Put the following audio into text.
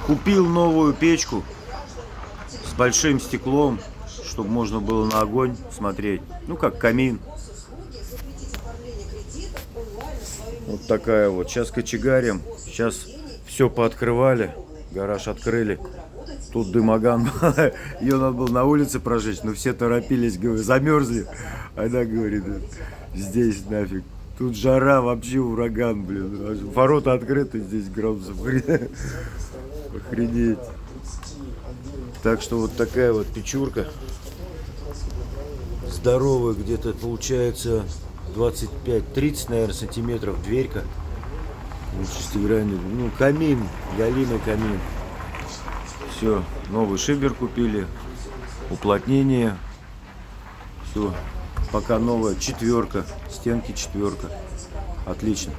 Купил новую печку с большим стеклом, чтобы можно было на огонь смотреть. Ну, как камин. Вот такая вот. Сейчас кочегарим. Сейчас все пооткрывали. Гараж открыли. Тут дымоган. Ее надо было на улице прожечь, но все торопились, говорят, замерзли. Она говорит, здесь нафиг. Тут жара, вообще ураган, блин. Ворота открыты, здесь градусов. Охренеть. Так что вот такая вот печурка. Здоровая, где-то получается 25-30, наверное, сантиметров дверька. Шестигранник. Ну, камин, галимый камин. Все, новый шибер купили, уплотнение. Все, пока новая четверка, стенки четверка. Отлично.